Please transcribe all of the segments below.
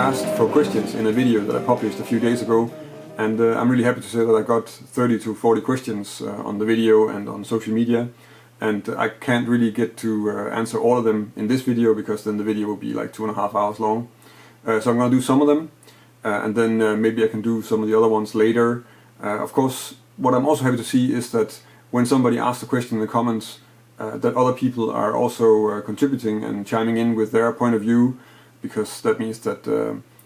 asked for questions in a video that I published a few days ago, and I'm really happy to say that I got 30 to 40 questions on the video and on social media, and I can't really get to answer all of them in this video because then the video will be like 2.5 hours long. So I'm going to do some of them, and then maybe I can do some of the other ones later. Of course, what I'm also happy to see is that when somebody asks a question in the comments, that other people are also contributing and chiming in with their point of view, because that means that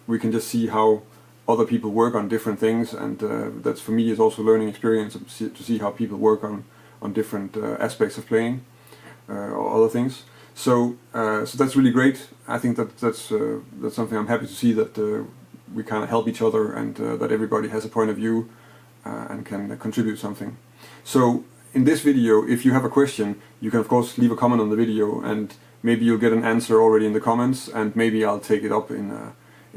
we can just see how other people work on different things, and that's, for me, is also learning experience to see how people work on different aspects of playing or other things. So that's really great. I think that's something I'm happy to see, that we kind of help each other, and that everybody has a point of view and can contribute something. So in this video, if you have a question, you can of course leave a comment on the video, and maybe you'll get an answer already in the comments, and maybe I'll take it up in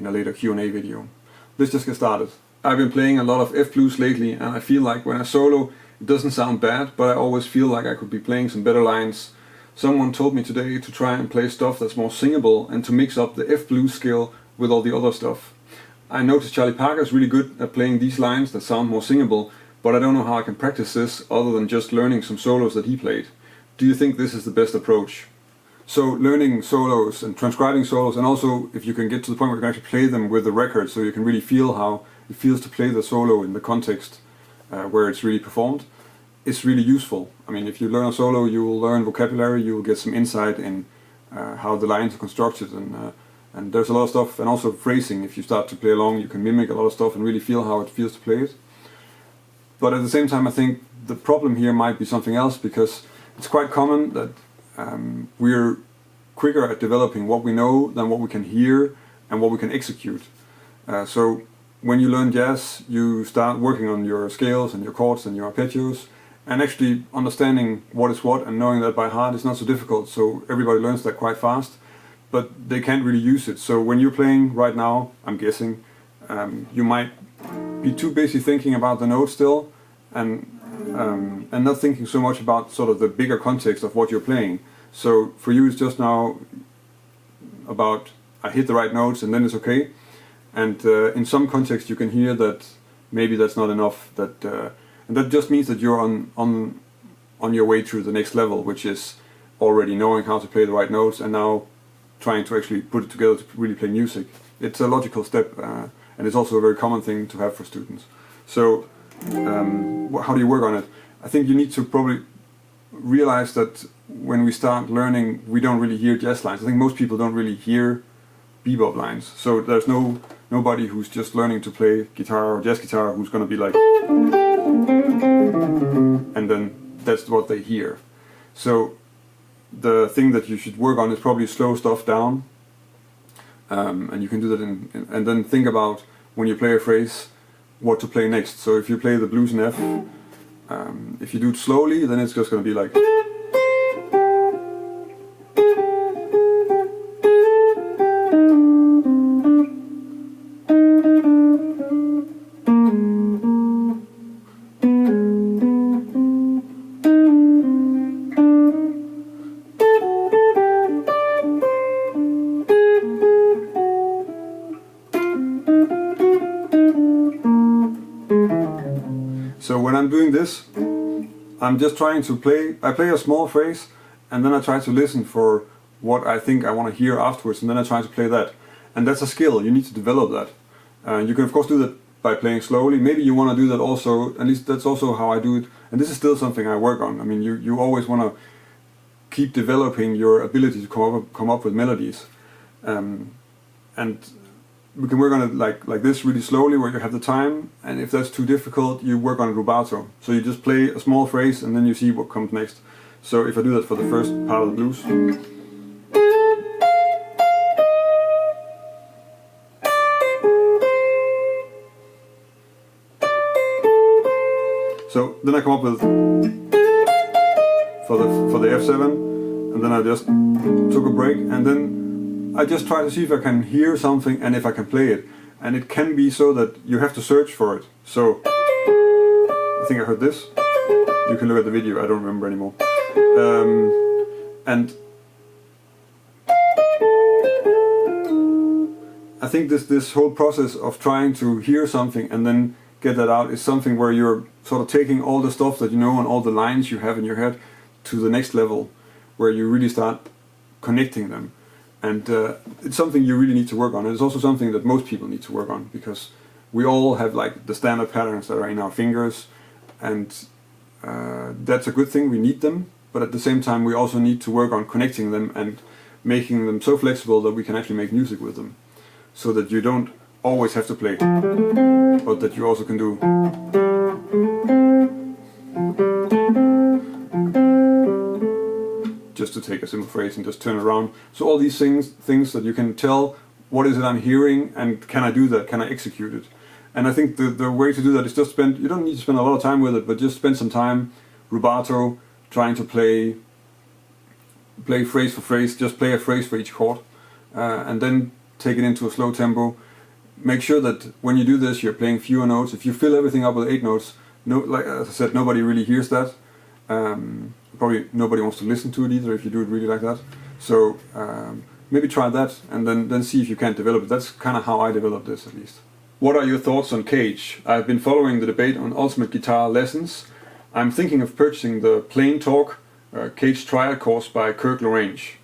a later Q&A video. Let's just get started. I've been playing a lot of F blues lately, and I feel like when I solo it doesn't sound bad, but I always feel like I could be playing some better lines. Someone told me today to try and play stuff that's more singable and to mix up the F blues scale with all the other stuff. I noticed Charlie Parker is really good at playing these lines that sound more singable, but I don't know how I can practice this other than just learning some solos that he played. Do you think this is the best approach? So learning solos and transcribing solos, and also if you can get to the point where you can actually play them with the record, so you can really feel how it feels to play the solo in the context where it's really performed, it's really useful. I mean, if you learn a solo, you will learn vocabulary, you will get some insight in how the lines are constructed, and there's a lot of stuff, and also phrasing. If you start to play along, you can mimic a lot of stuff and really feel how it feels to play it. But at the same time, I think the problem here might be something else, because it's quite common that we're quicker at developing what we know than what we can hear and what we can execute. So when you learn jazz, you start working on your scales and your chords and your arpeggios, and actually understanding what is what and knowing that by heart is not so difficult, so everybody learns that quite fast, but they can't really use it. So when you're playing right now, I'm guessing, you might be too busy thinking about the notes still, and not thinking so much about sort of the bigger context of what you're playing. So for you it's just now about, I hit the right notes and then it's okay. And in some context you can hear that maybe that's not enough, and that just means that you're on your way through the next level, which is already knowing how to play the right notes and now trying to actually put it together to really play music. It's a logical step, and it's also a very common thing to have for students. So how do you work on it? I think you need to probably realize that when we start learning, we don't really hear jazz lines. I think most people don't really hear bebop lines. So there's nobody who's just learning to play guitar or jazz guitar who's going to be like, and then that's what they hear. So the thing that you should work on is probably slow stuff down, and you can do that and then think about, when you play a phrase, what to play next. So if you play the blues in F, if you do it slowly, then it's just going to be like. So when I'm doing this, I'm just trying to play, I play a small phrase, and then I try to listen for what I think I want to hear afterwards, and then I try to play that. And that's a skill, you need to develop that. You can of course do that by playing slowly. Maybe you want to do that also, at least that's also how I do it, and this is still something I work on. I mean, you always want to keep developing your ability to come up with melodies. And we can work on it like this, really slowly, where you have the time, and if that's too difficult, you work on rubato. So you just play a small phrase and then you see what comes next. So if I do that for the first part of the blues. So then I come up with for the F7, and then I just took a break, and then I just try to see if I can hear something and if I can play it. And it can be so that you have to search for it. So I think I heard this. You can look at the video, I don't remember anymore. I think this whole process of trying to hear something and then get that out is something where you're sort of taking all the stuff that you know and all the lines you have in your head to the next level, where you really start connecting them. And it's something you really need to work on. And it's also something that most people need to work on, because we all have like the standard patterns that are in our fingers, and that's a good thing, we need them, but at the same time we also need to work on connecting them and making them so flexible that we can actually make music with them, so that you don't always have to play, but that you also can do just to take a simple phrase and just turn it around. So all these things that you can tell, what is it I'm hearing, and can I do that, can I execute it? And I think the way to do that is just you don't need to spend a lot of time with it, but just spend some time rubato, trying to play phrase for phrase, just play a phrase for each chord, and then take it into a slow tempo. Make sure that when you do this, you're playing fewer notes. If you fill everything up with 8 notes, like as I said, nobody really hears that. Probably nobody wants to listen to it either if you do it really like that. So maybe try that, and then see if you can develop it. That's kind of how I developed this, at least. What are your thoughts on CAGED? I've been following the debate on ultimate guitar lessons. I'm thinking of purchasing the Plain Talk CAGED trial course by Kirk Lorange.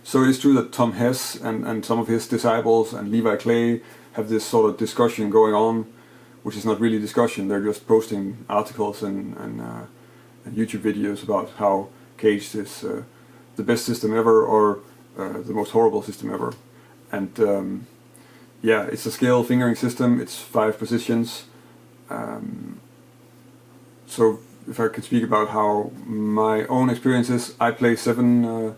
So it is true that Tom Hess and some of his disciples and Levi Clay have this sort of discussion going on, which is not really discussion. They're just posting articles and YouTube videos about how CAGED is the best system ever, or the most horrible system ever. And yeah, it's a scale fingering system. It's 5 positions. So if I could speak about how my own experience is, I play 7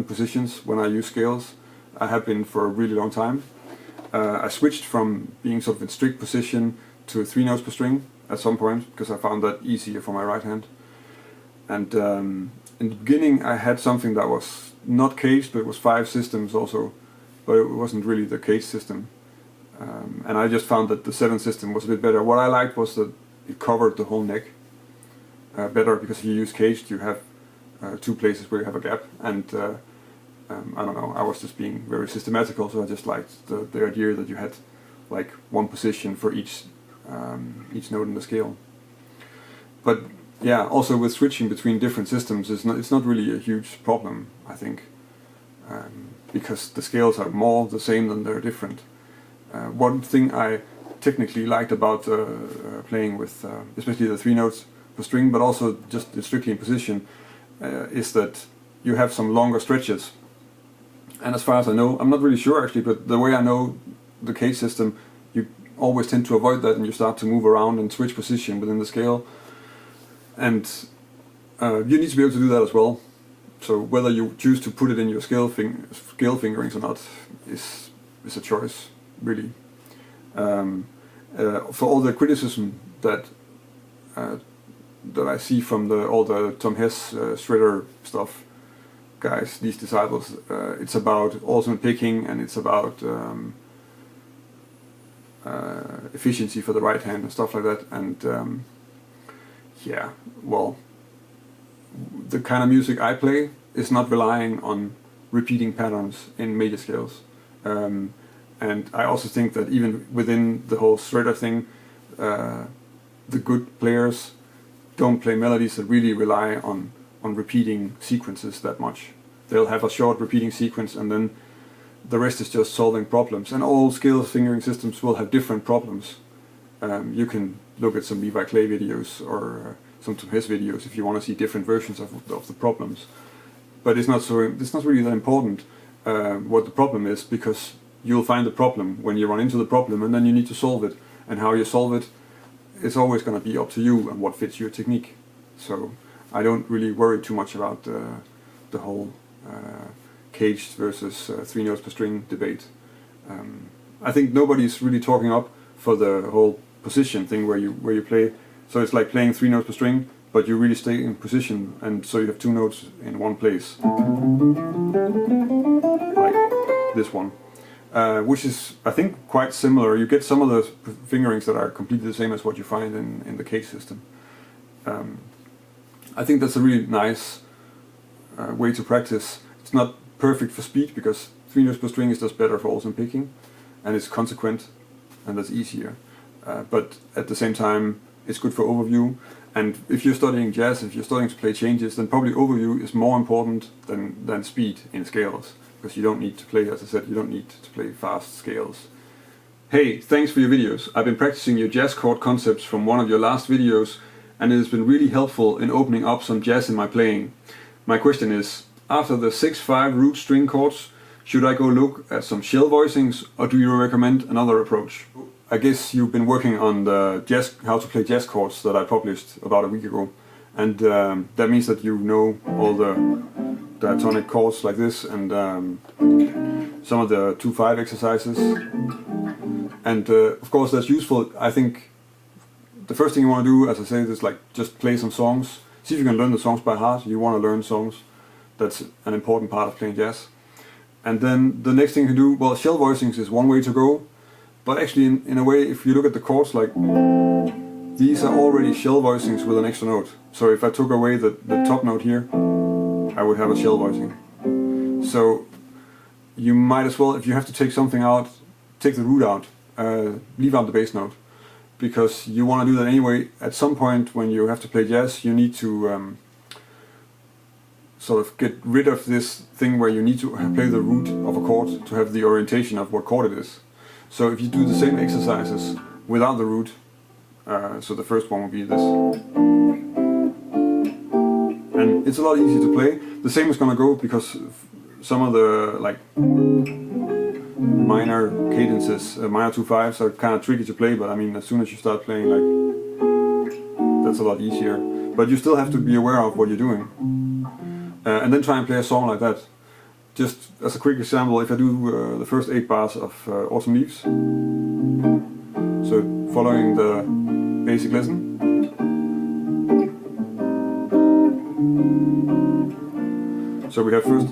positions when I use scales. I have been for a really long time. I switched from being sort of in strict position to 3 notes per string at some point, because I found that easier for my right hand. And in the beginning I had something that was not CAGED, but it was 5 systems also, but it wasn't really the CAGED system. And I just found that the 7 system was a bit better. What I liked was that it covered the whole neck better, because if you use CAGED you have 2 places where you have a gap, and I don't know, I was just being very systematical, so I just liked the idea that you had like 1 position for each note in the scale. But yeah, also with switching between different systems, it's not really a huge problem, I think, because the scales are more the same than they're different. One thing I technically liked about playing with especially the 3 notes per string, but also just strictly in position, is that you have some longer stretches. And as far as I know, I'm not really sure actually, but the way I know the CAGED system, you always tend to avoid that, and you start to move around and switch position within the scale. And you need to be able to do that as well. So whether you choose to put it in your scale fingerings or not is a choice, really. For all the criticism that I see from all the Tom Hess shredder stuff guys, these disciples, it's about alternate picking, and it's about efficiency for the right hand and stuff like that. And yeah, well, the kind of music I play is not relying on repeating patterns in major scales. And I also think that even within the whole shredder thing, the good players don't play melodies that really rely on repeating sequences that much. They'll have a short repeating sequence, and then the rest is just solving problems. And all scale fingering systems will have different problems. You can look at some Levi Clay videos or some Tom Hess videos if you want to see different versions of the problems. But it's not really that important what the problem is, because you'll find the problem when you run into the problem, and then you need to solve it. And how you solve it is always going to be up to you and what fits your technique. So I don't really worry too much about the whole CAGED versus 3 notes per string debate. I think nobody's really talking up for the whole position thing where you play. So it's like playing 3 notes per string, but you really stay in position, and so you have 2 notes in one place, like this one, which is, I think, quite similar. You get some of the fingerings that are completely the same as what you find in the CAGED system. I think that's a really nice way to practice. It's not perfect for speed, because 3 notes per string is just better for also picking, and it's consequent, and that's easier. But at the same time, it's good for overview. And if you're studying jazz, if you're starting to play changes, then probably overview is more important than speed in scales, because you don't need to play, as I said, you don't need to play fast scales. Hey, thanks for your videos. I've been practicing your jazz chord concepts from one of your last videos, and it has been really helpful in opening up some jazz in my playing. My question is, after the 6-5 root string chords, should I go look at some shell voicings, or do you recommend another approach? I guess you've been working on the how to play jazz chords that I published about a week ago, and that means that you know all the diatonic chords like this, and some of the 2-5 exercises. And of course that's useful. I think the first thing you want to do, as I say, is like just play some songs. See if you can learn the songs by heart. You want to learn songs. That's an important part of playing jazz. And then the next thing you can do, well, shell voicings is one way to go. But actually, in a way, if you look at the chords, like, these are already shell voicings with an extra note. So if I took away the top note here, I would have a shell voicing. So you might as well, if you have to take something out, take the root out, leave out the bass note. Because you want to do that anyway. At some point when you have to play jazz, you need to sort of get rid of this thing where you need to play the root of a chord to have the orientation of what chord it is. So if you do the same exercises without the root, so the first one would be this, and it's a lot easier to play. The same is gonna go because some of the like minor cadences, minor 2-5s are kind of tricky to play. But I mean, as soon as you start playing, like, that's a lot easier. But you still have to be aware of what you're doing, and then try and play a song like that. Just as a quick example, if I do the first 8 bars of Autumn Leaves, so following the basic lesson, so we have first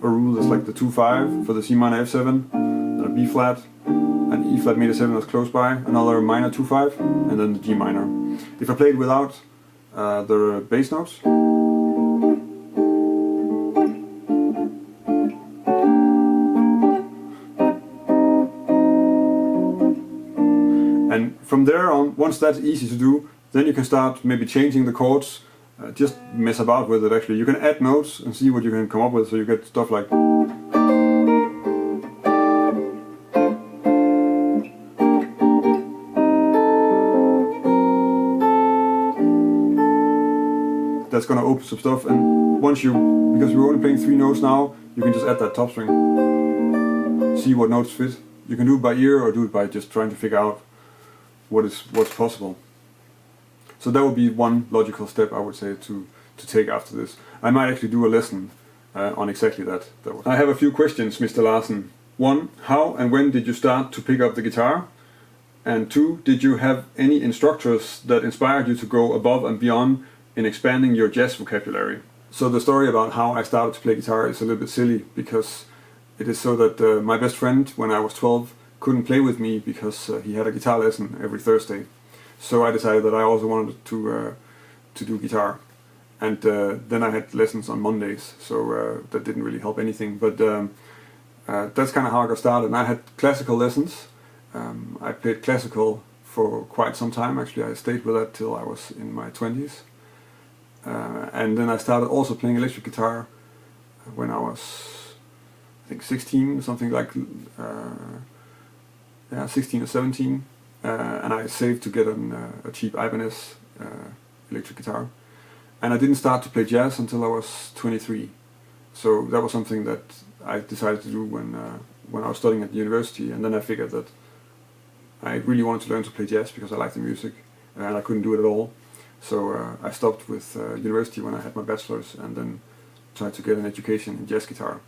a rule that's like the 2-5 for the C minor F7, then a B flat, an E flat major 7 that's close by, another minor 2-5, and then the G minor. If I played without the bass notes, and from there on, once that's easy to do, then you can start maybe changing the chords. Just mess about with it actually. You can add notes and see what you can come up with, so you get stuff like, that's gonna open some stuff. And once because we're only playing 3 notes now, you can just add that top string. See what notes fit. You can do it by ear or do it by just trying to figure out what's possible. So that would be one logical step, I would say, to take after this. I might actually do a lesson on exactly that. I have a few questions, Mr. Larsen. 1. How and when did you start to pick up the guitar? And 2. Did you have any instructors that inspired you to go above and beyond in expanding your jazz vocabulary? So the story about how I started to play guitar is a little bit silly, because it is so that my best friend, when I was 12, couldn't play with me because he had a guitar lesson every Thursday. So I decided that I also wanted to do guitar, and then I had lessons on Mondays, so that didn't really help anything. But that's kind of how I got started. And I had classical lessons. I played classical for quite some time. Actually, I stayed with that till I was in my 20s, and then I started also playing electric guitar when I was, I think, 16, something like 16 or 17. And I saved to get a cheap Ibanez electric guitar. And I didn't start to play jazz until I was 23. So that was something that I decided to do when I was studying at the university. And then I figured that I really wanted to learn to play jazz because I liked the music, and I couldn't do it at all. So I stopped with university when I had my bachelor's, and then tried to get an education in jazz guitar.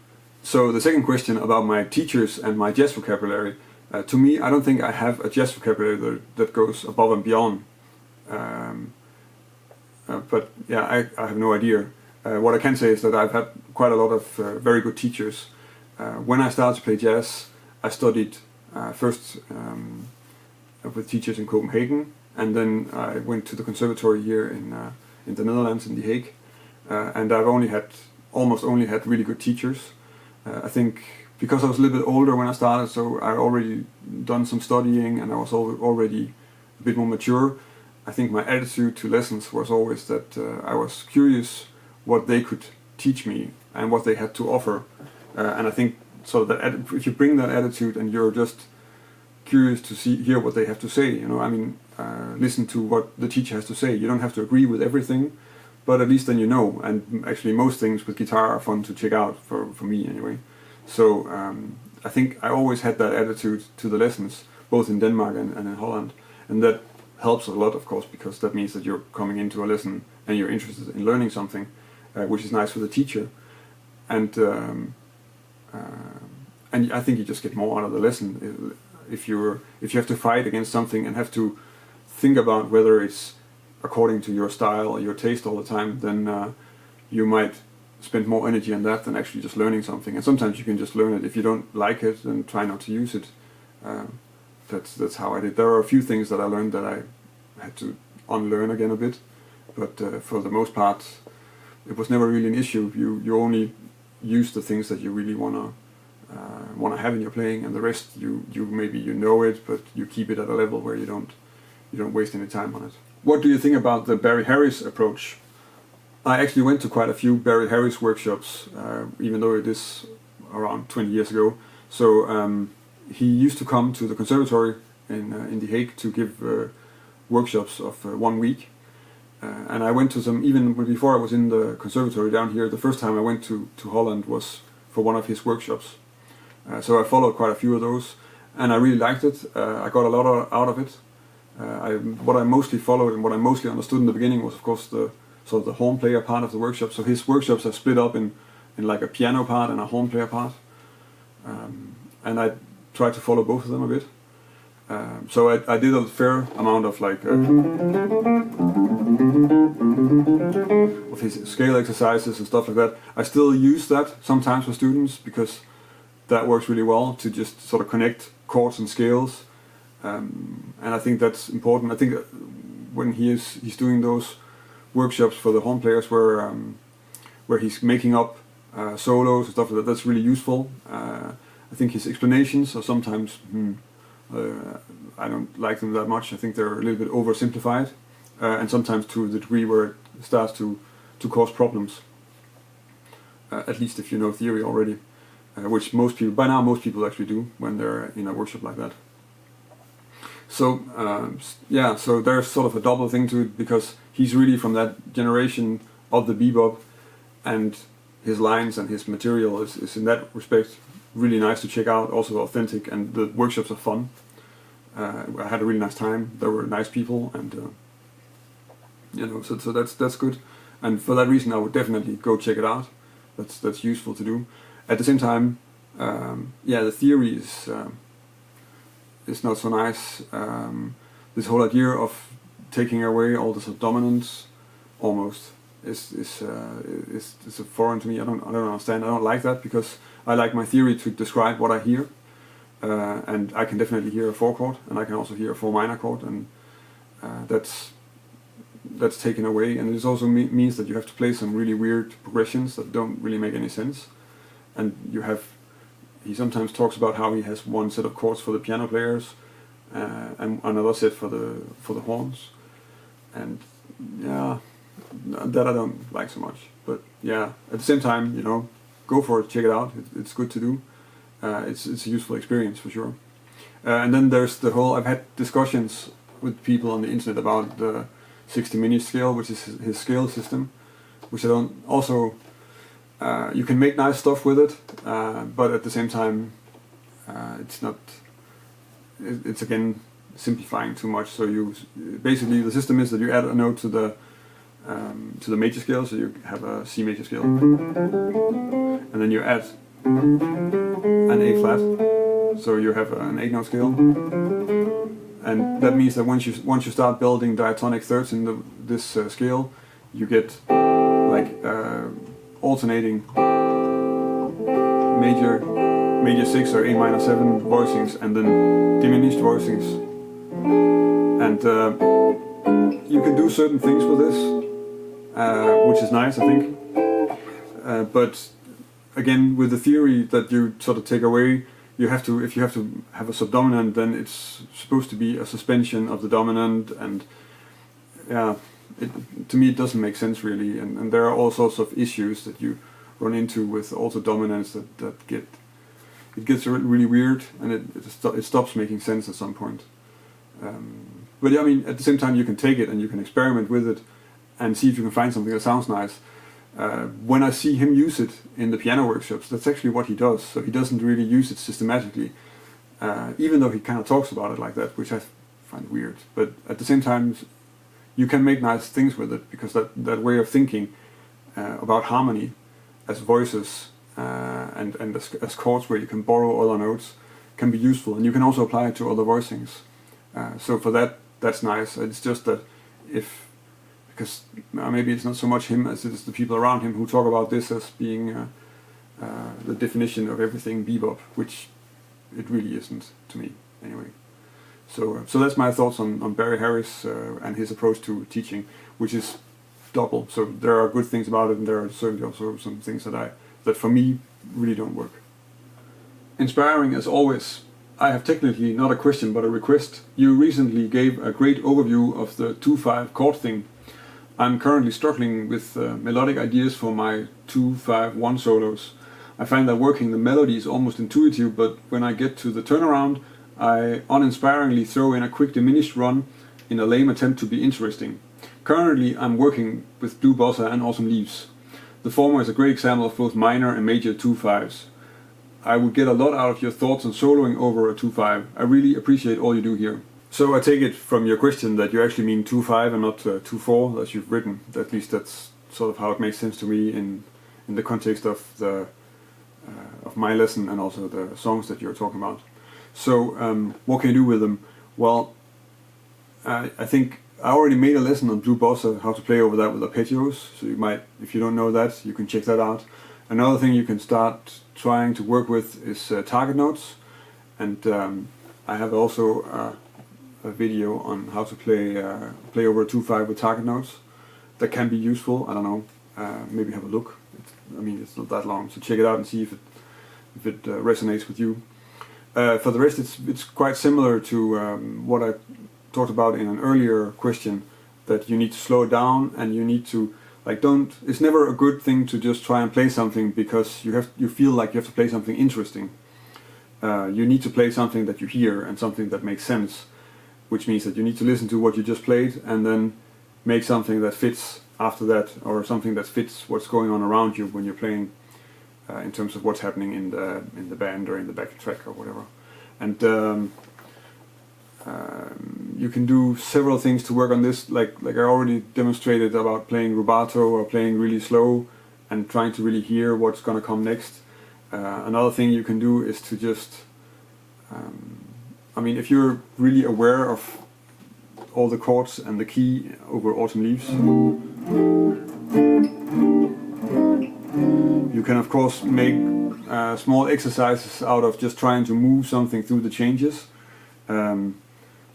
So the second question about my teachers and my jazz vocabulary. To me, I don't think I have a jazz vocabulary that goes above and beyond. But yeah, I have no idea. What I can say is that I've had quite a lot of very good teachers. When I started to play jazz, I studied first with teachers in Copenhagen, and then I went to the conservatory here in the Netherlands, in The Hague. And I've almost only had really good teachers. I think because I was a little bit older when I started, so I already done some studying and I was already a bit more mature. I think my attitude to lessons was always that I was curious what they could teach me and what they had to offer. And I think so that if you bring that attitude and you're just curious to hear what they have to say, listen to what the teacher has to say. You don't have to agree with everything, but at least then you know. And actually most things with guitar are fun to check out, for me anyway. So I think I always had that attitude to the lessons, both in Denmark and in Holland. And that helps a lot, of course, because that means that you're coming into a lesson and you're interested in learning something, which is nice for the teacher. And I think you just get more out of the lesson if you have to fight against something and have to think about whether it's according to your style or your taste all the time. Then you might spend more energy on that than actually just learning something. And sometimes you can just learn it. If you don't like it, then try not to use it. That's how I did. There are a few things that I learned that I had to unlearn again a bit, but for the most part, it was never really an issue. You only use the things that you really wanna have in your playing, and the rest you maybe you know it, but you keep it at a level where you don't waste any time on it. What do you think about the Barry Harris approach? I actually went to quite a few Barry Harris workshops, even though it is around 20 years ago. So he used to come to the conservatory in The Hague to give workshops of 1 week. And I went to some, even before I was in the conservatory down here. The first time I went to Holland was for one of his workshops. So I followed quite a few of those, and I really liked it. I got a lot out of it. What I mostly followed and what I mostly understood in the beginning was, of course, the sort of the horn player part of the workshop. So his workshops are split up in like a piano part and a horn player part. And I tried to follow both of them a bit. So I did a fair amount of of his scale exercises and stuff like that. I still use that sometimes for students because that works really well to just sort of connect chords and scales. And I think that's important. I think when he's doing those workshops for the horn players where he's making up solos and stuff like that, that's really useful. I think his explanations are sometimes I don't like them that much. I think they're a little bit oversimplified, and sometimes to the degree where it starts to cause problems. At least if you know theory already, which most people actually do when they're in a workshop like that. So so there's sort of a double thing to it, because he's really from that generation of the bebop, and his lines and his material is in that respect really nice to check out, also authentic, and the workshops are fun. I had a really nice time. There were nice people, and so that's good. And for that reason, I would definitely go check it out. That's useful to do. At the same time, the theory is not so nice. This whole idea of taking away all the subdominants almost is a foreign to me. I don't understand. I don't like that, because I like my theory to describe what I hear, and I can definitely hear a 4 chord, and I can also hear a 4 minor chord, and that's taken away. And it also means that you have to play some really weird progressions that don't really make any sense. And he sometimes talks about how he has one set of chords for the piano players, and another set for the horns, and that I don't like so much. But at the same time, go for it, check it out. It's good to do. It's a useful experience for sure. And then there's the whole. I've had discussions with people on the internet about the 60-minute scale, which is his scale system, which I don't. Also, you can make nice stuff with it, but at the same time, it's not. It's again simplifying too much. So basically the system is that you add a note to the major scale. So you have a C major scale, and then you add an A flat. So you have an 8-note scale, and that means that once you start building diatonic thirds in this scale, you get alternating major 6 or A minor 7 voicings, and then diminished voicings. And you can do certain things with this, which is nice, I think. But again, with the theory that you sort of take away, you have to, if you have to have a subdominant, then it's supposed to be a suspension of the dominant, and yeah, to me it doesn't make sense really, and there are all sorts of issues that you run into with also dominants that gets really weird, and it stops making sense at some point. But yeah, I mean, at the same time you can take it and you can experiment with it and see if you can find something that sounds nice. When I see him use it in the piano workshops, that's actually what he does. So he doesn't really use it systematically, even though he kind of talks about it like that, which I find weird. But at the same time, you can make nice things with it, because that way of thinking about harmony as voices and as chords where you can borrow other notes can be useful, and you can also apply it to other voicings. So for that's nice. It's just that because maybe it's not so much him as it is the people around him who talk about this as being the definition of everything bebop, which it really isn't to me anyway. So that's my thoughts on Barry Harris and his approach to teaching, which is double. So there are good things about it, and there are certainly also some things that for me really don't work. Inspiring as always. I have technically not a question but a request. You recently gave a great overview of the 2/5 chord thing. I'm currently struggling with melodic ideas for my 2/5/1 solos. I find that working the melody is almost intuitive, but when I get to the turnaround, I uninspiringly throw in a quick diminished run in a lame attempt to be interesting. Currently I'm working with Blue Bossa and Autumn Leaves. The former is a great example of both minor and major 2/5s. I would get a lot out of your thoughts on soloing over a 2/5. I really appreciate all you do here. So I take it from your question that you actually mean 2/5 and not 2/4 as you've written. At least that's sort of how it makes sense to me in the context of of my lesson and also the songs that you're talking about. So what can you do with them? Well, I think I already made a lesson on Blue Bossa, how to play over that with arpeggios. So you might, if you don't know that, you can check that out. Another thing you can start trying to work with is target notes, and I have also a video on how to play over a 2/5 with target notes. That can be useful. I don't know. Maybe have a look. I mean, it's not that long, so check it out and see if it resonates with you. For the rest, it's quite similar to what I talked about in an earlier question. That you need to slow it down, and you need to it's never a good thing to just try and play something because you feel like you have to play something interesting. You need to play something that you hear and something that makes sense, which means that you need to listen to what you just played and then make something that fits after that, or something that fits what's going on around you when you're playing, in terms of what's happening in the band or in the back track or whatever. And you can do several things to work on this, like I already demonstrated about playing rubato or playing really slow and trying to really hear what's going to come next. Another thing you can do is to just, I mean, if you're really aware of all the chords and the key over Autumn Leaves, you can of course make small exercises out of just trying to move something through the changes.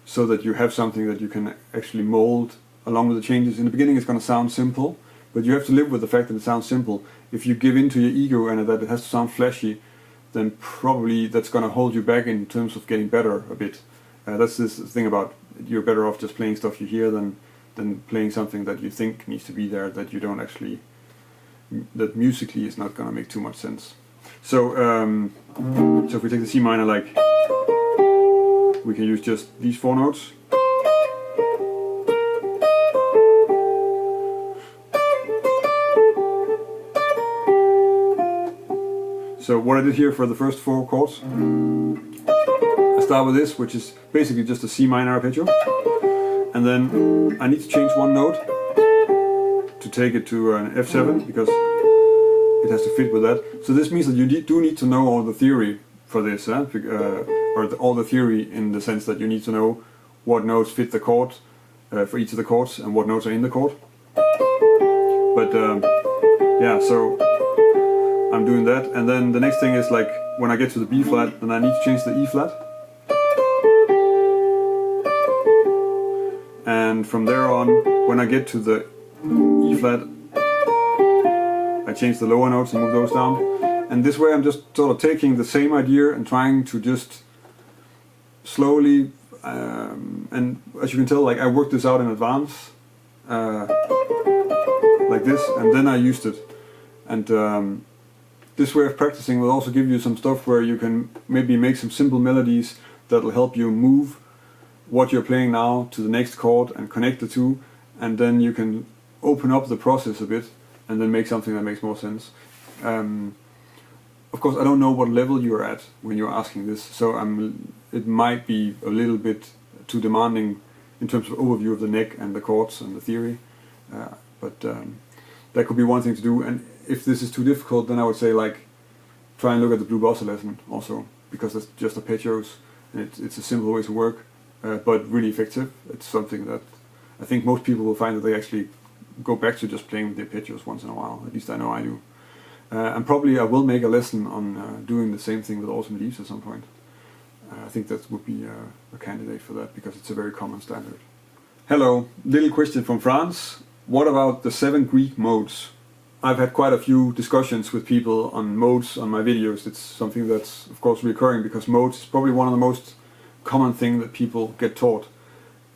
So that you have something that you can actually mold along with the changes. In the beginning it's going to sound simple, but you have to live with the fact that it sounds simple. If you give in to your ego and that it has to sound flashy, then probably that's going to hold you back in terms of getting better a bit. That's this thing about you're better off just playing stuff you hear than playing something that you think needs to be there, that you don't actually, that musically is not going to make too much sense. So, so if we take the C minor, we can use just these 4 notes. So what I did here for the first 4 chords, I start with this, which is basically just a C minor arpeggio, and then I need to change 1 note to take it to an F7 because it has to fit with that. So this means that you do need to know all the theory for this, all the theory in the sense that you need to know what notes fit the chord for each of the chords and what notes are in the chord. But yeah, so I'm doing that, and then the next thing is when I get to the B flat, then I need to change the E flat, and from there on, when I get to the E flat, I change the lower notes and move those down, And this way I'm just sort of taking the same idea and trying to just slowly, and as you can tell, like I worked this out in advance, like this, and then I used it. And this way of practicing will also give you some stuff where you can maybe make some simple melodies that'll help you move what you're playing now to the next chord and connect the two, and then you can open up the process a bit and then make something that makes more sense. Of course, I don't know what level you're at when you're asking this, so it might be a little bit too demanding in terms of overview of the neck and the chords and the theory, but that could be one thing to do. And if this is too difficult, then I would say like try and look at the Blue Bossa lesson also, because that's just arpeggios and it's a simple way to work, but really effective. It's something that I think most people will find that they actually go back to just playing with the arpeggios once in a while. At least I know I do. And probably I will make a lesson on doing the same thing with Autumn Leaves at some point. I think that would be a candidate for that, because it's a very common standard. Hello, little question from France. What about the 7 Greek modes? I've had quite a few discussions with people on modes on my videos. It's something that's of course recurring, because modes is probably one of the most common thing that people get taught.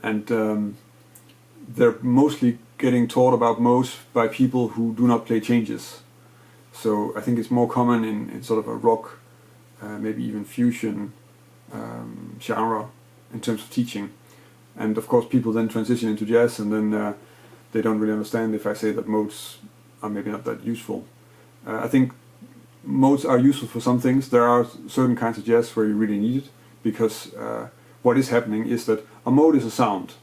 And they're mostly getting taught about modes by people who do not play changes. So I think it's more common in sort of a rock, maybe even fusion genre in terms of teaching. And of course people then transition into jazz, and then they don't really understand if I say that modes are maybe not that useful. I think modes are useful for some things. There are certain kinds of jazz where you really need it, because what is happening is that a mode is a sound.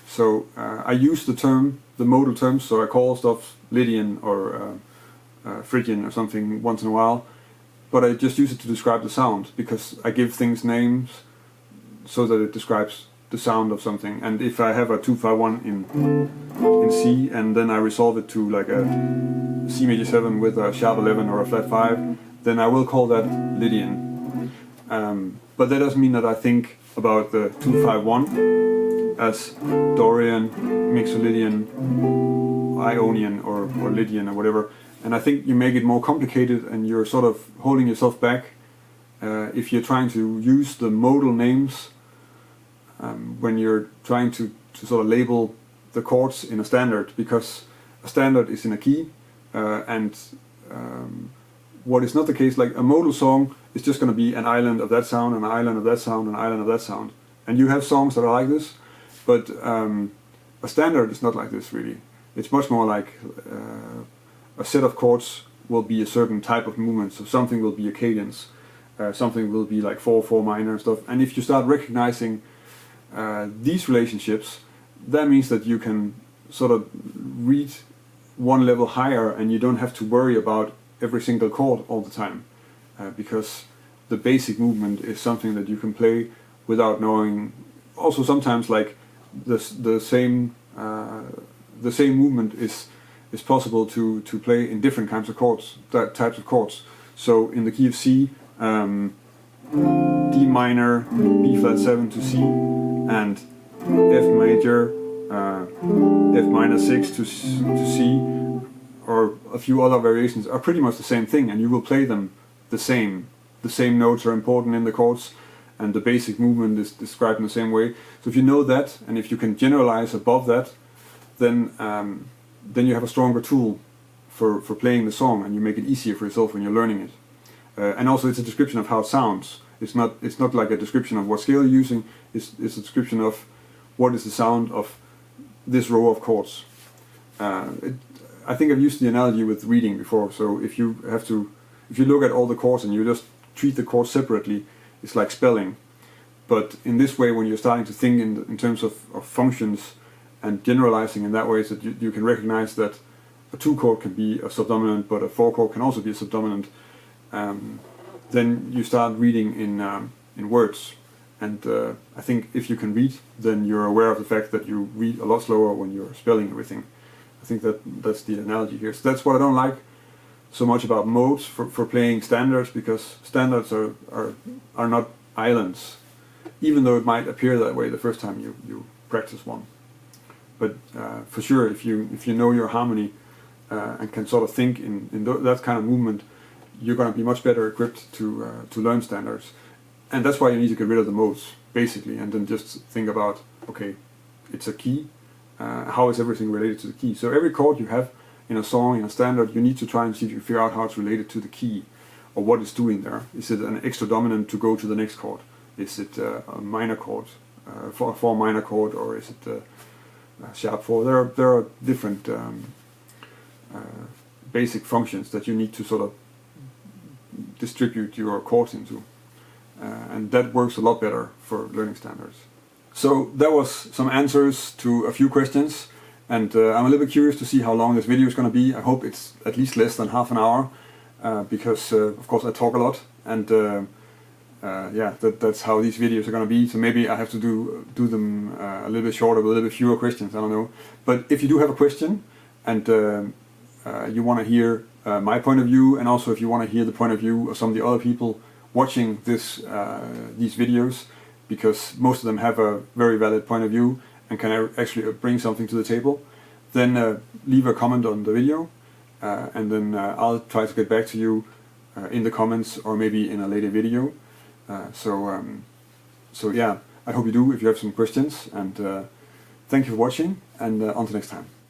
So I use the modal terms, so I call stuff Lydian or Phrygian or something once in a while, but I just use it to describe the sound, because I give things names so that it describes the sound of something. And if I have a 2-5-1 in C, and then I resolve it to like a C major 7 with a sharp 11 or a flat 5, then I will call that Lydian. But that doesn't mean that I think about the 2-5-1 as Dorian, Mixolydian, Ionian or Lydian or whatever. And I think you make it more complicated, and you're sort of holding yourself back if you're trying to use the modal names when you're trying to sort of label the chords in a standard, because a standard is in a key, and what is not the case, like a modal song is just going to be an island of that sound, an island of that sound, an island of that sound. And you have songs that are like this, but a standard is not like this really. It's much more like a set of chords will be a certain type of movement, so something will be a cadence, something will be like 4/4 minor and stuff. And if you start recognizing these relationships, that means that you can sort of read one level higher, and you don't have to worry about every single chord all the time, because the basic movement is something that you can play without knowing. Also sometimes like the same movement is possible to play in different kinds of chords, types of chords. So in the key of C, D minor, B flat 7 to C, and F major, F minor 6 to C, or a few other variations are pretty much the same thing, and you will play them the same. The same notes are important in the chords, and the basic movement is described in the same way. So if you know that, and if you can generalize above that, then you have a stronger tool for playing the song, and you make it easier for yourself when you're learning it. And also it's a description of how it sounds. It's not like a description of what scale you're using, it's a description of what is the sound of this row of chords. I think I've used the analogy with reading before, so if you look at all the chords and you just treat the chords separately, it's like spelling. But in this way, when you're starting to think in terms of functions and generalizing in that way, so that you can recognize that a 2 chord can be a subdominant, but a 4 chord can also be a subdominant, then you start reading in words. And I think if you can read, then you're aware of the fact that you read a lot slower when you're spelling everything. I think that's the analogy here. So that's what I don't like so much about modes for playing standards, because standards are not islands, even though it might appear that way the first time you practice one. But for sure, if you know your harmony and can sort of think in that kind of movement, you're going to be much better equipped to learn standards. And that's why you need to get rid of the modes, basically, and then just think about, okay, it's a key, how is everything related to the key? So every chord you have in a song, in a standard, you need to try and see if you figure out how it's related to the key, or what it's doing there. Is it an extra dominant to go to the next chord? Is it a minor chord, for a 4 minor chord, or is it a sharp 4? There are different basic functions that you need to sort of distribute your chords into. And that works a lot better for learning standards. So that was some answers to a few questions, and I'm a little bit curious to see how long this video is going to be. I hope it's at least less than half an hour, because of course I talk a lot, and yeah, that's how these videos are going to be. So maybe I have to do them a little bit shorter with a little bit fewer questions, I don't know. But if you do have a question, and you want to hear my point of view, and also if you want to hear the point of view of some of the other people watching these videos, because most of them have a very valid point of view and can actually bring something to the table, then leave a comment on the video, and then I'll try to get back to you in the comments, or maybe in a later video. So yeah, I hope you do if you have some questions, and thank you for watching, and until next time.